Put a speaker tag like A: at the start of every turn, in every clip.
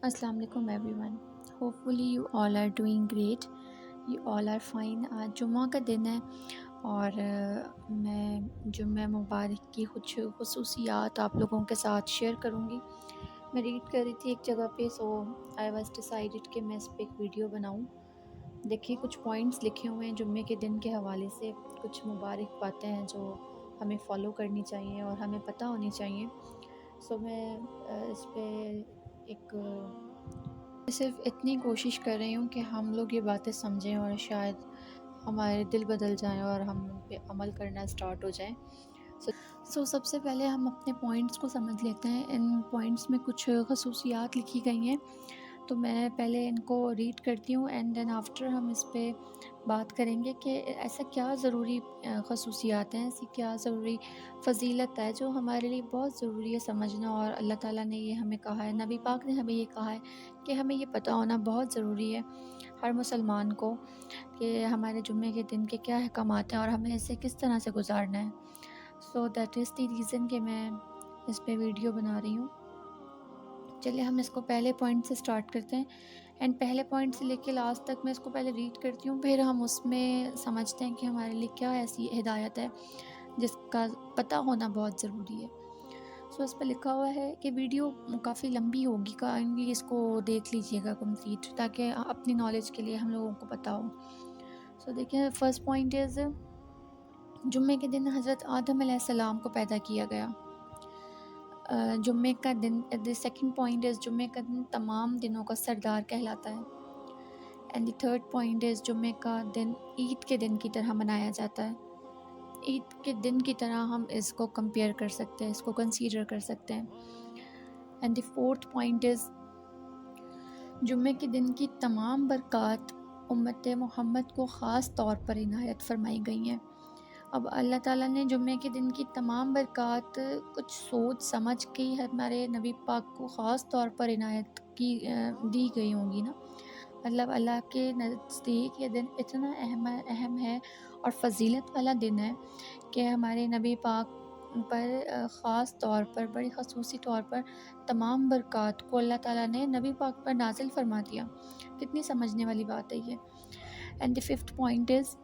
A: السلام علیکم everyone. Hopefully you all are doing great. You all are fine. آج جمعہ کا دن ہے اور میں جمعہ مبارک کی کچھ خصوصیات آپ لوگوں کے ساتھ شیئر کروں گی. میں ریڈ کر رہی تھی ایک جگہ پہ، سو آئی واز ڈیسائیڈڈ کہ میں اس پہ ایک ویڈیو بناؤں. دیکھیے کچھ پوائنٹس لکھے ہوئے ہیں جمعے کے دن کے حوالے سے، کچھ مبارک باتیں ہیں جو ہمیں فالو کرنی چاہیے اور ہمیں پتہ ہونی چاہیے. سو میں اس پہ ایک صرف اتنی کوشش کر رہی ہوں کہ ہم لوگ یہ باتیں سمجھیں اور شاید ہمارے دل بدل جائیں اور ہم ان پہ عمل کرنا اسٹارٹ ہو جائیں. سو سب سے پہلے ہم اپنے پوائنٹس کو سمجھ لیتے ہیں. ان پوائنٹس میں کچھ خصوصیات لکھی گئی ہیں، تو میں پہلے ان کو ریڈ کرتی ہوں اینڈ دین آفٹر ہم اس پہ بات کریں گے کہ ایسا کیا ضروری خصوصیات ہیں، ایسی کیا ضروری فضیلت ہے جو ہمارے لیے بہت ضروری ہے سمجھنا. اور اللہ تعالیٰ نے یہ ہمیں کہا ہے، نبی پاک نے ہمیں یہ کہا ہے کہ ہمیں یہ پتہ ہونا بہت ضروری ہے ہر مسلمان کو کہ ہمارے جمعے کے دن کے کیا احکامات ہیں اور ہمیں اسے کس طرح سے گزارنا ہے. So that is the reason کہ میں اس پہ ویڈیو بنا رہی ہوں. چلیے ہم اس کو پہلے پوائنٹ سے سٹارٹ کرتے ہیں اینڈ پہلے پوائنٹ سے لے کے لاسٹ تک میں اس کو پہلے ریڈ کرتی ہوں، پھر ہم اس میں سمجھتے ہیں کہ ہمارے لیے کیا ایسی ہدایت ہے جس کا پتہ ہونا بہت ضروری ہے. سو اس پہ لکھا ہوا ہے کہ ویڈیو کافی لمبی ہوگی، کائنڈلی اس کو دیکھ لیجئے گا کمپلیٹ تاکہ اپنی نالج کے لیے ہم لوگوں کو پتہ ہو. سو دیکھیں، فرسٹ پوائنٹ از جمعے کے دن حضرت آدم علیہ السلام کو پیدا کیا گیا. جمعے کا دن، دی سیکنڈ پوائنٹ از جمعے کا دن تمام دنوں کا سردار کہلاتا ہے. And the third point is جمعے کا دن عید کے دن کی طرح منایا جاتا ہے. عید کے دن کی طرح ہم اس کو کمپیئر کر سکتے ہیں، اس کو کنسیڈر کر سکتے ہیں. And the fourth point is جمعے کے دن کی تمام برکات امت محمد کو خاص طور پر عنایت فرمائی گئی ہیں. اب اللہ تعالیٰ نے جمعے کے دن کی تمام برکات کچھ سوچ سمجھ کے ہی ہمارے نبی پاک کو خاص طور پر عنایت کی دی گئی ہوں گی نا. مطلب اللہ کے نزدیک یہ دن اتنا اہم ہے اور فضیلت والا دن ہے کہ ہمارے نبی پاک پر خاص طور پر، بڑی خصوصی طور پر تمام برکات کو اللہ تعالیٰ نے نبی پاک پر نازل فرما دیا. کتنی سمجھنے والی بات ہے یہ. And the fifth point is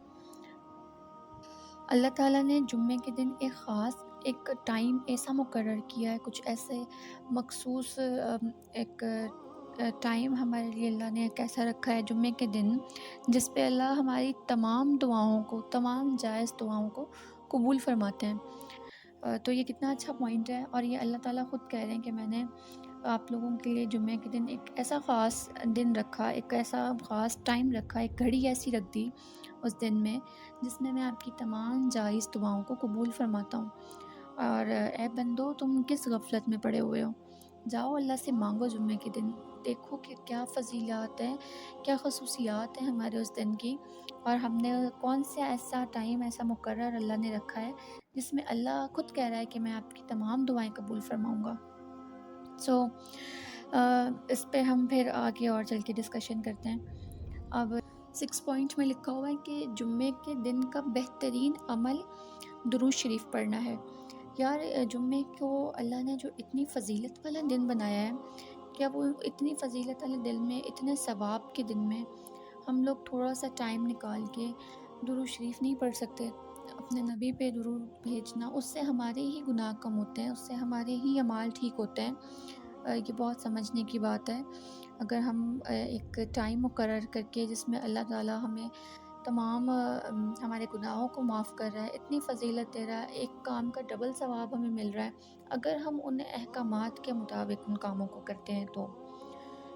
A: اللہ تعالیٰ نے جمعے کے دن ایک خاص ایک ٹائم ایسا مقرر کیا ہے، کچھ ایسے مخصوص ایک ٹائم ہمارے لیے اللہ نے ایک ایسا رکھا ہے جمعے کے دن جس پہ اللہ ہماری تمام دعاؤں کو، تمام جائز دعاؤں کو قبول فرماتے ہیں. تو یہ کتنا اچھا پوائنٹ ہے، اور یہ اللہ تعالیٰ خود کہہ رہے ہیں کہ میں نے آپ لوگوں کے لیے جمعے کے دن ایک ایسا خاص دن رکھا، ایک ایسا خاص ٹائم رکھا، ایک گھڑی ایسی رکھ دی اس دن میں جس میں آپ کی تمام جائز دعاؤں کو قبول فرماتا ہوں. اور اے بندو، تم کس غفلت میں پڑے ہوئے ہو؟ جاؤ اللہ سے مانگو جمعے کے دن. دیکھو کہ کیا فضیلات ہیں، کیا خصوصیات ہیں ہمارے اس دن کی، اور ہم نے کون سا ایسا ٹائم ایسا مقرر اللہ نے رکھا ہے جس میں اللہ خود کہہ رہا ہے کہ میں آپ کی تمام دعائیں قبول فرماؤں گا. سو اس پہ ہم پھر آگے اور چل کے ڈسکشن کرتے ہیں. اب 6 پوائنٹ میں لکھا ہوا ہے کہ جمعے کے دن کا بہترین عمل درود شریف پڑھنا ہے. یار جمعے کو اللہ نے جو اتنی فضیلت والا دن بنایا ہے، کیا وہ اتنی فضیلت والے دن میں، اتنے ثواب کے دن میں ہم لوگ تھوڑا سا ٹائم نکال کے درود شریف نہیں پڑھ سکتے؟ اپنے نبی پہ درود بھیجنا، اس سے ہمارے ہی گناہ کم ہوتے ہیں، اس سے ہمارے ہی اعمال ٹھیک ہوتے ہیں. یہ بہت سمجھنے کی بات ہے. اگر ہم ایک ٹائم مقرر کر کے جس میں اللہ تعالیٰ ہمیں تمام ہمارے گناہوں کو معاف کر رہا ہے، اتنی فضیلت دے رہا ہے، ایک کام کا ڈبل ثواب ہمیں مل رہا ہے اگر ہم ان احکامات کے مطابق ان کاموں کو کرتے ہیں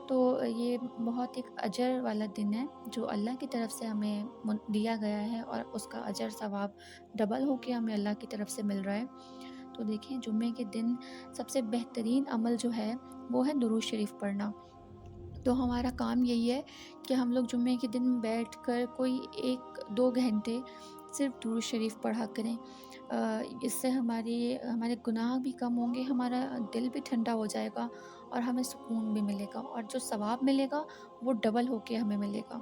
A: تو یہ بہت ایک اجر والا دن ہے جو اللہ کی طرف سے ہمیں دیا گیا ہے، اور اس کا اجر ثواب ڈبل ہو کے ہمیں اللہ کی طرف سے مل رہا ہے. تو دیکھیں جمعے کے دن سب سے بہترین عمل جو ہے وہ ہے درود شریف پڑھنا. تو ہمارا کام یہی ہے کہ ہم لوگ جمعے کے دن بیٹھ کر کوئی 1-2 گھنٹے صرف درود شریف پڑھا کریں. اس سے ہمارے گناہ بھی کم ہوں گے، ہمارا دل بھی ٹھنڈا ہو جائے گا، اور ہمیں سکون بھی ملے گا، اور جو ثواب ملے گا وہ ڈبل ہو کے ہمیں ملے گا.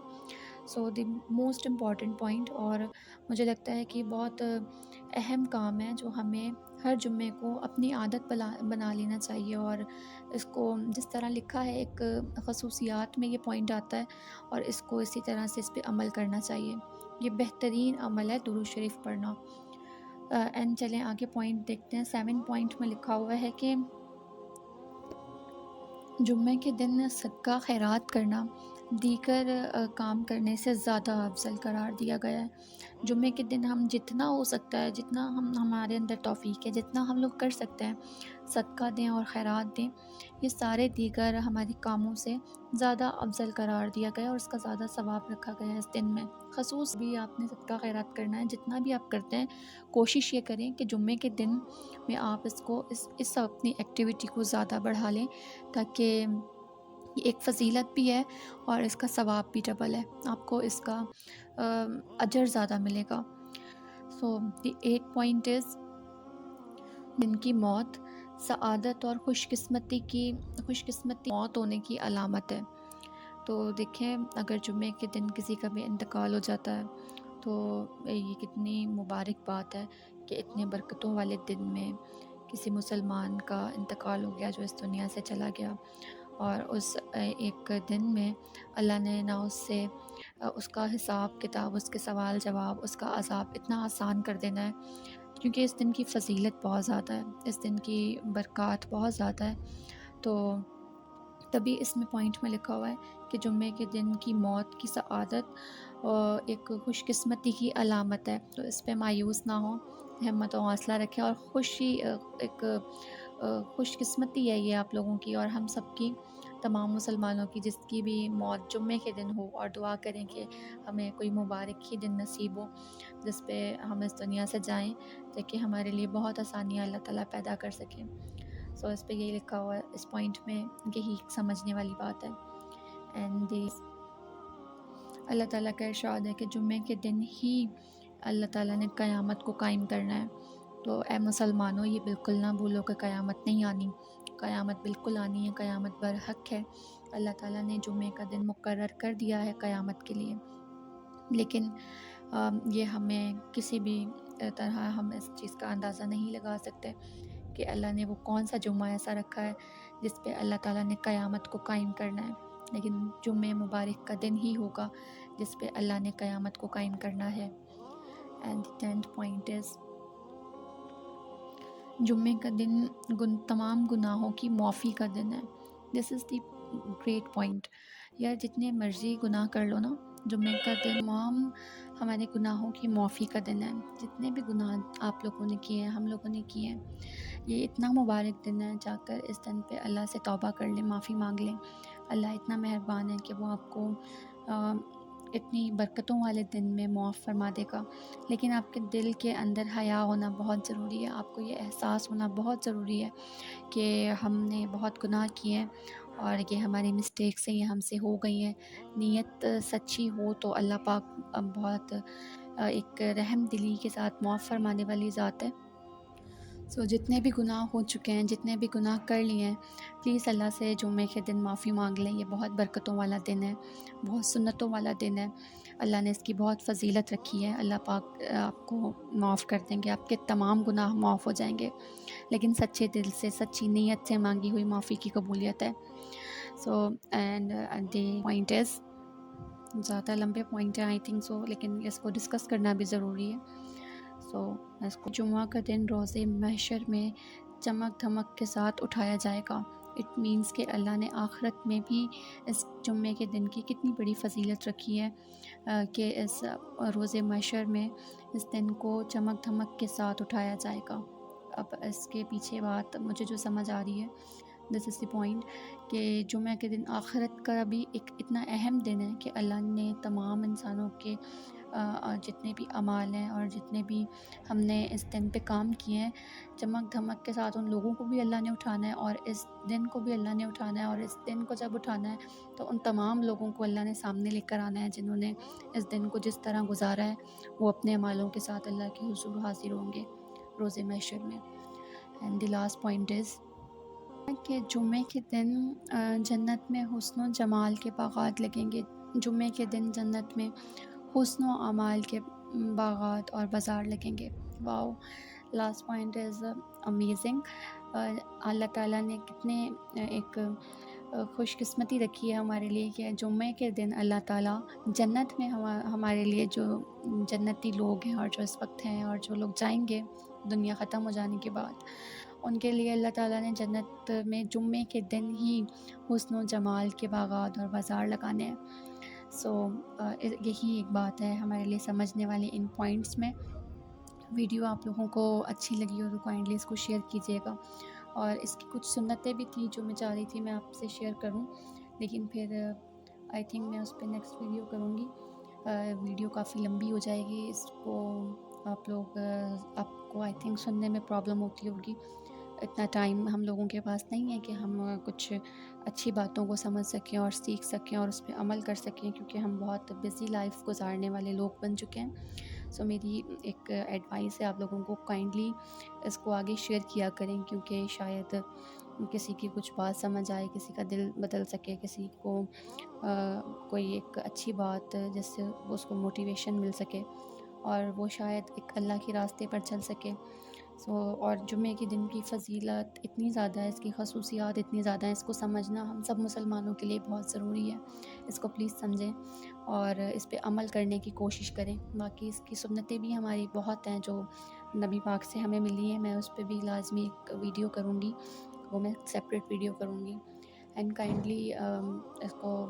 A: سو دی موسٹ امپورٹنٹ پوائنٹ، اور مجھے لگتا ہے کہ بہت اہم کام ہے جو ہمیں ہر جمعے کو اپنی عادت بنا لینا چاہیے، اور اس کو جس طرح لکھا ہے ایک خصوصیات میں یہ پوائنٹ آتا ہے، اور اس کو اسی طرح سے اس پہ عمل کرنا چاہیے۔ یہ بہترین عمل ہے درود شریف پڑھنا۔ اینڈ چلیں آگے پوائنٹ دیکھتے ہیں۔ 7 پوائنٹ میں لکھا ہوا ہے کہ جمعے کے دن صدقہ خیرات کرنا دیگر کام کرنے سے زیادہ افضل قرار دیا گیا ہے۔ جمعے کے دن ہم جتنا ہو سکتا ہے، جتنا ہمارے اندر توفیق ہے، جتنا ہم لوگ کر سکتے ہیں، صدقہ دیں اور خیرات دیں۔ یہ سارے دیگر ہمارے کاموں سے زیادہ افضل قرار دیا گیا ہے، اور اس کا زیادہ ثواب رکھا گیا ہے اس دن میں۔ خصوص بھی آپ نے صدقہ خیرات کرنا ہے، جتنا بھی آپ کرتے ہیں کوشش یہ کریں کہ جمعے کے دن میں آپ اس اپنی ایکٹیویٹی کو زیادہ بڑھا لیں، تاکہ یہ ایک فضیلت بھی ہے اور اس کا ثواب بھی ڈبل ہے، آپ کو اس کا اجر زیادہ ملے گا۔ سو دی 8 پوائنٹ از دن کی موت سعادت اور خوش قسمتی موت ہونے کی علامت ہے۔ تو دیکھیں اگر جمعے کے دن کسی کا بھی انتقال ہو جاتا ہے تو یہ کتنی مبارک بات ہے کہ اتنے برکتوں والے دن میں کسی مسلمان کا انتقال ہو گیا جو اس دنیا سے چلا گیا، اور اس ایک دن میں اللہ نے نہ اس سے اس کا حساب کتاب، اس کے سوال جواب، اس کا عذاب اتنا آسان کر دینا ہے، کیونکہ اس دن کی فضیلت بہت زیادہ ہے، اس دن کی برکات بہت زیادہ ہے۔ تو تبھی اس میں پوائنٹ میں لکھا ہوا ہے کہ جمعے کے دن کی موت کی سعادت ایک خوش قسمتی کی علامت ہے، تو اس پہ مایوس نہ ہوں، ہمت و حوصلہ رکھیں، اور ایک خوش قسمتی ہے یہ آپ لوگوں کی اور ہم سب کی، تمام مسلمانوں کی، جس کی بھی موت جمعے کے دن ہو، اور دعا کریں کہ ہمیں کوئی مبارک ہی دن نصیب ہو جس پہ ہم اس دنیا سے جائیں، تاکہ ہمارے لیے بہت آسانیاں اللہ تعالیٰ پیدا کر سکیں۔ سو اس پہ یہی لکھا ہوا ہے، اس پوائنٹ میں یہی سمجھنے والی بات ہے۔ اینڈ اللہ تعالیٰ کا ارشاد ہے کہ جمعے کے دن ہی اللہ تعالیٰ نے قیامت کو قائم کرنا ہے، تو اے مسلمانوں یہ بالکل نہ بھولو کہ قیامت نہیں آنی، قیامت بالکل آنی ہے، قیامت برحق ہے، اللہ تعالیٰ نے جمعے کا دن مقرر کر دیا ہے قیامت کے لیے، لیکن یہ ہمیں کسی بھی طرح ہم اس چیز کا اندازہ نہیں لگا سکتے کہ اللہ نے وہ کون سا جمعہ ایسا رکھا ہے جس پہ اللہ تعالیٰ نے قیامت کو قائم کرنا ہے، لیکن جمعہ مبارک کا دن ہی ہوگا جس پہ اللہ نے قیامت کو قائم کرنا ہے۔ اینڈ 10th پوائنٹ از جمعے کا دن تمام گناہوں کی معافی کا دن ہے۔ دس از دی گریٹ پوائنٹ۔ یار جتنے مرضی گناہ کر لو نا، جمعے کا دن تمام ہمارے گناہوں کی معافی کا دن ہے، جتنے بھی گناہ آپ لوگوں نے کیے ہیں، ہم لوگوں نے کیے ہیں، یہ اتنا مبارک دن ہے، جا کر اس دن پہ اللہ سے توبہ کر لیں، معافی مانگ لیں، اللہ اتنا مہربان ہے کہ وہ آپ کو اتنی برکتوں والے دن میں معاف فرما دے گا، لیکن آپ کے دل کے اندر حیا ہونا بہت ضروری ہے، آپ کو یہ احساس ہونا بہت ضروری ہے کہ ہم نے بہت گناہ کیے ہیں اور یہ ہماری مسٹیکس ہیں، یہ ہم سے ہو گئی ہیں، نیت سچی ہو تو اللہ پاک بہت ایک رحم دلی کے ساتھ معاف فرمانے والی ذات ہے۔ سو جتنے بھی گناہ ہو چکے ہیں، جتنے بھی گناہ کر لیے ہیں، پلیز اللہ سے جمعے کے دن معافی مانگ لیں، یہ بہت برکتوں والا دن ہے، بہت سنتوں والا دن ہے، اللہ نے اس کی بہت فضیلت رکھی ہے، اللہ پاک آپ کو معاف کر دیں گے، آپ کے تمام گناہ معاف ہو جائیں گے، لیکن سچے دل سے، سچی نیت سے مانگی ہوئی معافی کی قبولیت ہے۔ So and the point is, زیادہ لمبے پوائنٹ ہیں آئی تھنک سو، لیکن اس کو ڈسکس کرنا بھی ضروری ہے۔ سو اس کو جمعہ کا دن روز محشر میں چمک دھمک کے ساتھ اٹھایا جائے گا۔ اٹ مینس کہ اللہ نے آخرت میں بھی اس جمعے کے دن کی کتنی بڑی فضیلت رکھی ہے کہ اس روز محشر میں اس دن کو چمک دھمک کے ساتھ اٹھایا جائے گا۔ اب اس کے پیچھے بات مجھے جو سمجھ آ رہی ہے، دس از دی پوائنٹ، کہ جمعہ کے دن آخرت کا بھی ایک اتنا اہم دن ہے کہ اللہ نے تمام انسانوں کے جتنے بھی اعمال ہیں اور جتنے بھی ہم نے اس دن پہ کام کیے ہیں، چمک دھمک کے ساتھ ان لوگوں کو بھی اللہ نے اٹھانا ہے، اور اس دن کو بھی اللہ نے اٹھانا ہے، اور اس دن کو جب اٹھانا ہے تو ان تمام لوگوں کو اللہ نے سامنے لے کر آنا ہے جنہوں نے اس دن کو جس طرح گزارا ہے، وہ اپنے اعمالوں کے ساتھ اللہ کے حضور حاضر ہوں گے روز محشر میں۔ اینڈ دی لاسٹ پوائنٹ از کہ جمعے کے دن جنت میں حسن و جمال کے باغات لگیں گے، جمعے کے دن جنت میں حسن و اعمال کے باغات اور بازار لگیں گے۔ Wow! Last point is amazing. اللہ تعالیٰ نے کتنے ایک خوش قسمتی رکھی ہے ہمارے لیے کہ جمعے کے دن اللہ تعالیٰ جنت میں ہمارے لیے جو جنتی لوگ ہیں اور جو اس وقت ہیں اور جو لوگ جائیں گے دنیا ختم ہو جانے کے بعد، ان کے لیے اللہ تعالیٰ نے جنت میں جمعے کے دن ہی حسن و جمال کے باغات اور بازار لگانے ہیں۔ سو یہی ایک بات ہے ہمارے لیے سمجھنے والی ان پوائنٹس میں۔ ویڈیو آپ لوگوں کو اچھی لگی ہو تو کائنڈلی اس کو شیئر کیجیے گا، اور اس کی کچھ سنتیں بھی تھیں جو میں چاہ رہی تھی میں آپ سے شیئر کروں، لیکن پھر آئی تھنک میں اس پہ نیکسٹ ویڈیو کروں گی۔ ویڈیو کافی لمبی ہو جائے گی، اس کو آپ کو آئی تھنک سننے میں پرابلم ہوتی ہوگی۔ اتنا ٹائم ہم لوگوں کے پاس نہیں ہے کہ ہم کچھ اچھی باتوں کو سمجھ سکیں اور سیکھ سکیں اور اس پہ عمل کر سکیں، کیونکہ ہم بہت بزی لائف گزارنے والے لوگ بن چکے ہیں۔ سو میری ایک ایڈوائس ہے آپ لوگوں کو، کائنڈلی اس کو آگے شیئر کیا کریں، کیونکہ شاید کسی کی کچھ بات سمجھ آئے، کسی کا دل بدل سکے، کسی کو کوئی ایک اچھی بات جس سے اس کو موٹیویشن مل سکے اور وہ شاید ایک اللہ کے راستے پر چل سکے۔ اور جمعے کے دن کی فضیلت اتنی زیادہ ہے، اس کی خصوصیات اتنی زیادہ ہیں، اس کو سمجھنا ہم سب مسلمانوں کے لیے بہت ضروری ہے۔ اس کو پلیز سمجھیں اور اس پہ عمل کرنے کی کوشش کریں۔ باقی اس کی سنتیں بھی ہماری بہت ہیں جو نبی پاک سے ہمیں ملی ہیں، میں اس پہ بھی لازمی ایک ویڈیو کروں گی، وہ میں سیپریٹ ویڈیو کروں گی۔ اینڈ کائنڈلی اس کو